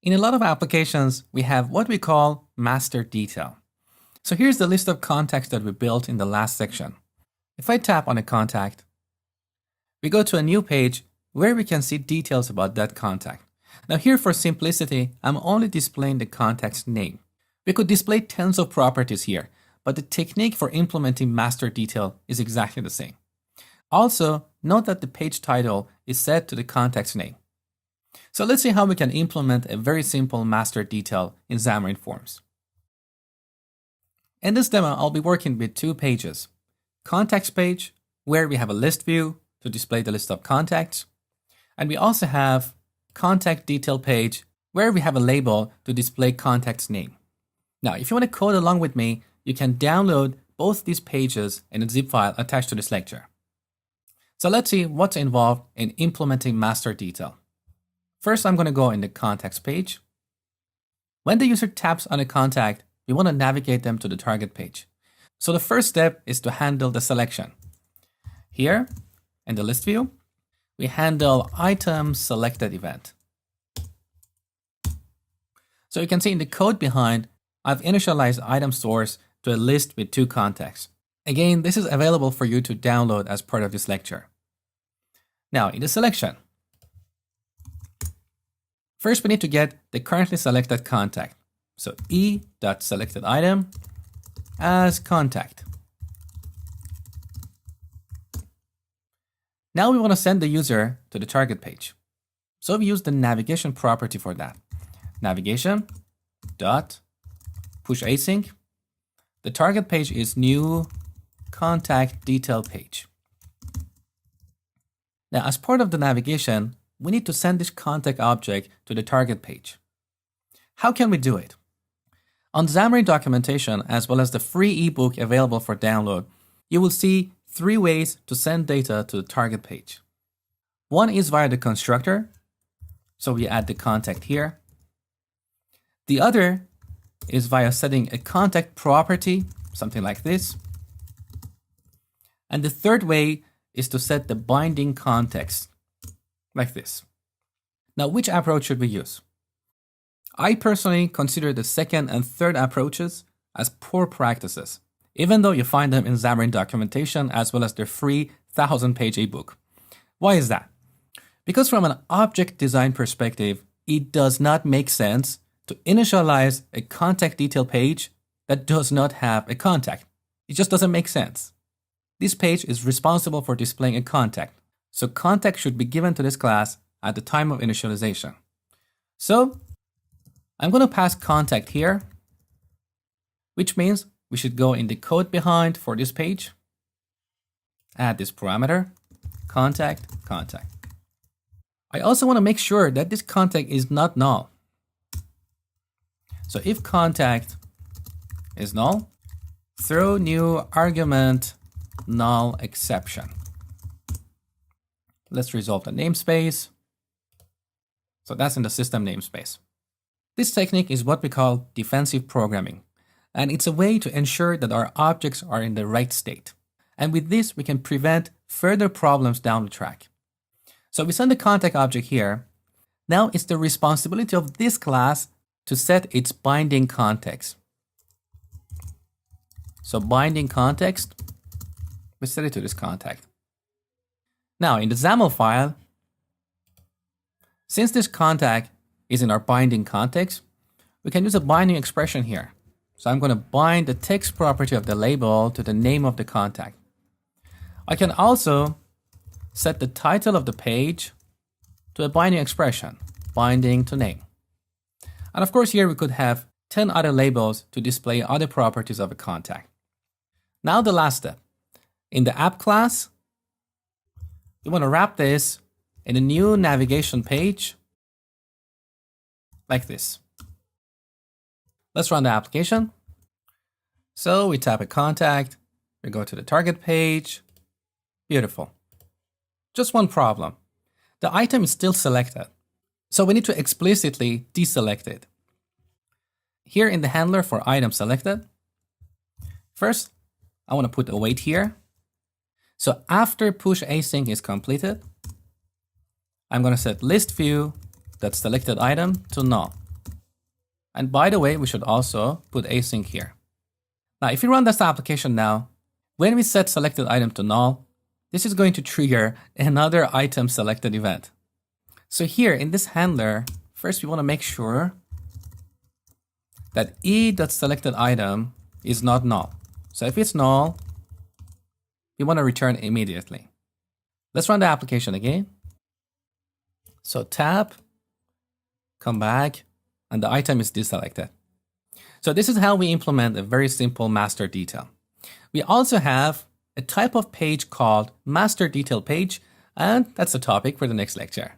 In a lot of applications, we have what we call master detail. So here's the list of contacts that we built in the last section. If I tap on a contact, we go to a new page where we can see details about that contact. Now here, for simplicity, I'm only displaying the contact's name. We could display tons of properties here, but the technique for implementing master detail is exactly the same. Also, note that the page title is set to the contact's name. So let's see how we can implement a very simple master detail in Xamarin Forms. In this demo, I'll be working with two pages. Contacts page, where we have a list view to display the list of contacts. And we also have contact detail page, where we have a label to display contact's name. Now, if you want to code along with me, you can download both these pages in a zip file attached to this lecture. So let's see what's involved in implementing master detail. First, I'm going to go in the contacts page. When the user taps on a contact, we want to navigate them to the target page. So the first step is to handle the selection. Here, in the list view, we handle item selected event. So you can see in the code behind, I've initialized item source to a list with two contacts. Again, this is available for you to download as part of this lecture. Now, in the selection, first we need to get the currently selected contact. So e.selectedItem as contact. Now we want to send the user to the target page. So we use the navigation property for that. Navigation dot push async. The target page is new contact detail page. Now, as part of the navigation, we need to send this contact object to the target page. How can we do it? On Xamarin documentation, as well as the free ebook available for download, you will see three ways to send data to the target page. One is via the constructor. So we add the contact here. The other is via setting a contact property, something like this. And the third way is to set the binding context, like this. Now, which approach should we use? I personally consider the second and third approaches as poor practices, even though you find them in Xamarin documentation as well as their free 1000-page ebook. Why is that? Because from an object design perspective, it does not make sense to initialize a contact detail page that does not have a contact. It just doesn't make sense. This page is responsible for displaying a contact, so contact should be given to this class at the time of initialization. So I'm going to pass contact here, which means we should go in the code behind for this page, add this parameter, contact. I also want to make sure that this contact is not null. So if contact is null, throw new argument null exception. Let's resolve the namespace. So that's in the system namespace. This technique is what we call defensive programming, and it's a way to ensure that our objects are in the right state. And with this, we can prevent further problems down the track. So we send the contact object here. Now it's the responsibility of this class to set its binding context. So binding context, we set it to this contact. Now in the XAML file, since this contact is in our binding context, we can use a binding expression here. So I'm going to bind the text property of the label to the name of the contact. I can also set the title of the page to a binding expression, binding to name. And of course, here we could have 10 other labels to display other properties of a contact. Now the last step. In the app class, we want to wrap this in a new navigation page like this. Let's run the application. So we tap a contact, we go to the target page. Beautiful. Just one problem. The item is still selected, so we need to explicitly deselect it. Here in the handler for item selected, first, I want to put await here. So after push async is completed, I'm going to set list view that selected item to null. And by the way, we should also put async here. Now, if we run this application now, when we set selected item to null, this is going to trigger another item selected event. So here in this handler, first we want to make sure that e.selected item is not null. So if it's null, we want to return immediately. Let's run the application again. So tab, come back, and the item is deselected. So this is how we implement a very simple master detail. We also have a type of page called master detail page, and that's the topic for the next lecture.